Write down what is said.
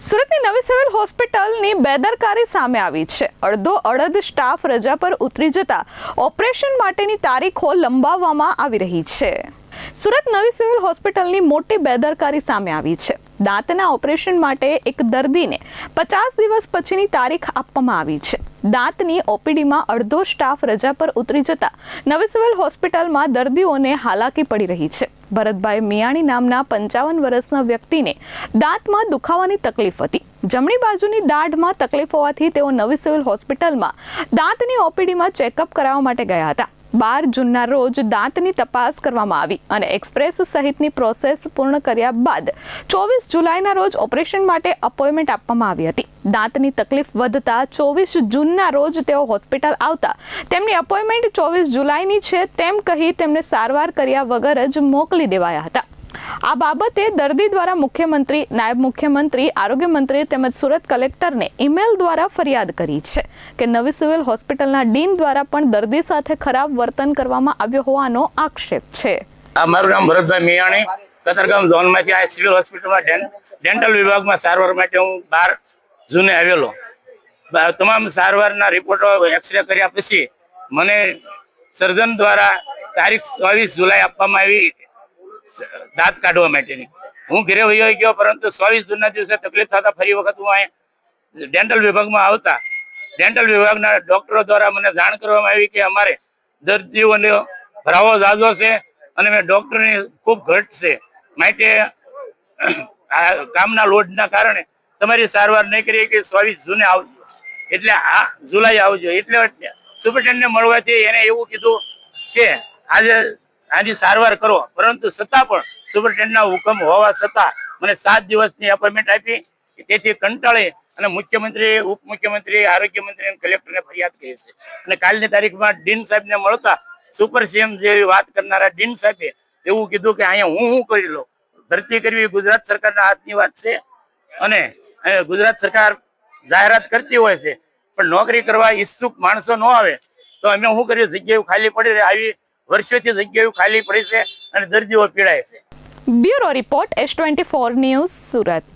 સુરતની નવી સિવિલ હોસ્પિટલની બેદરકારી સામે આવી છે। અડધો અડધ સ્ટાફ રજા પર ઉતરી જતા ઓપરેશન માટેની તારીખો લંબાવવામાં આવી રહી છે। સુરત નવી સિવિલ હોસ્પિટલની મોટી બેદરકારી સામે આવી છે। દાંતના ઓપરેશન માટે એક દર્દીને 50 દિવસ પછીની તારીખ આપવામાં આવી છે। દાંતની ઓપીડીમાં અડધો સ્ટાફ રજા પર ઉતરી જતા નવી સિવિલ હોસ્પિટલમાં દર્દીઓને હાલાકી પડી રહી છે। ભરતભાઈ મિયાણી નામના 55 વર્ષના વ્યક્તિને દાંતમાં દુખાવાની તકલીફ હતી। જમણી બાજુની દાઢમાં તકલીફ હોવાથી તેઓ નવી સિવિલ હોસ્પિટલમાં દાંતની ઓપીડીમાં ચેકઅપ કરાવવા માટે ગયા હતા। 12 જૂનના રોજ દાંતની તપાસ કરવામાં આવી અને એક્સપ્રેસ સહિતની પ્રોસેસ પૂર્ણ કર્યા બાદ 24 જુલાઈના રોજ ઓપરેશન માટે અપોઇન્ટમેન્ટ આપવામાં આવી હતી। દાંતની તકલીફ વધતા 24 જૂનના રોજ તેઓ હોસ્પિટલ આવતા તેમની અપોઇન્ટમેન્ટ 24 જુલાઈની છે તેમ કહી તેમને સારવાર કર્યા વગર જ મોકલી દેવાયા હતા। આ બાબતે દર્દી દ્વારા મુખ્યમંત્રી, નાયબ મુખ્યમંત્રી, આરોગ્ય મંત્રી તેમજ સુરત કલેક્ટરને ઈમેલ દ્વારા ફરિયાદ કરી છે કે નવી સિવિલ હોસ્પિટલના ડીન દ્વારા પણ દર્દી સાથે ખરાબ વર્તન કરવામાં આવ્યો હોવાનો આક્ષેપ છે। મારું નામ ભરતભાઈ મિયાણી, કતારગામ ઝોનમાંથી આ સિવિલ હોસ્પિટલમાં ડેન્ટલ વિભાગમાં સારવાર માટે હું 12 જૂને આવેલો। તમામ સારવારના રિપોર્ટો એક્સરે કર્યા પછી મને સર્જન દ્વારા તારીખ 24 જુલાઈ આપવામાં આવી દાંત કાઢવા માટેની। હું ઘરે વહી ગયો, પરંતુ 24 જૂનના દિવસે તકલીફ થતા ફરી વખત હું અહીં ડેન્ટલ વિભાગમાં આવતા ડેન્ટલ વિભાગના ડોક્ટરો દ્વારા મને જાણ કરવામાં આવી કે અમારે દર્દીઓને ભરાવો ઝાઝો છે અને મેં ડોક્ટરની ખૂબ ઘટ છે, માટે કામના લોડના કારણે તમારી સારવાર નહીં કરી કે 24 જૂને આવજો, એટલે આ જુલાઈ આવજો। એટલે સુપરિન્ટેન્ડન્ટને મળવાથી એને એવું કીધું કે આજે આની સારવાર કરો, પરંતુ છતાં પણ સુપરિન્ટેન્ડન્ટના હુકમ હોવા છતાં મને 7 દિવસની અપોઇન્ટમેન્ટ આપી। તેથી કંટાળી અને મુખ્યમંત્રી, ઉપમુખ્યમંત્રી, આરોગ્ય મંત્રી અને કલેક્ટરને ફરિયાદ કરી છે અને કાલની તારીખમાં ડીન સાહેબને મળતા સુપર સીએમ જેવી વાત કરનારા ડીન સાહેબે એવું કીધું કે અહીંયા હું કરી લઉં, ભરતી કરવી ગુજરાત સરકારના હાથની વાત છે અને ગુજરાત સરકાર જાહેરાત કરતી હોય છે, પણ નોકરી કરવા ઈચ્છુક માણસો ન આવે તો અમે શું કરીએ? જગ્યાઓ ખાલી પડી રહે, આવી વર્ષોથી જગ્યાઓ ખાલી પડી છે અને દર્દીઓ પીડાય છે। Bureau report S24 news, Surat.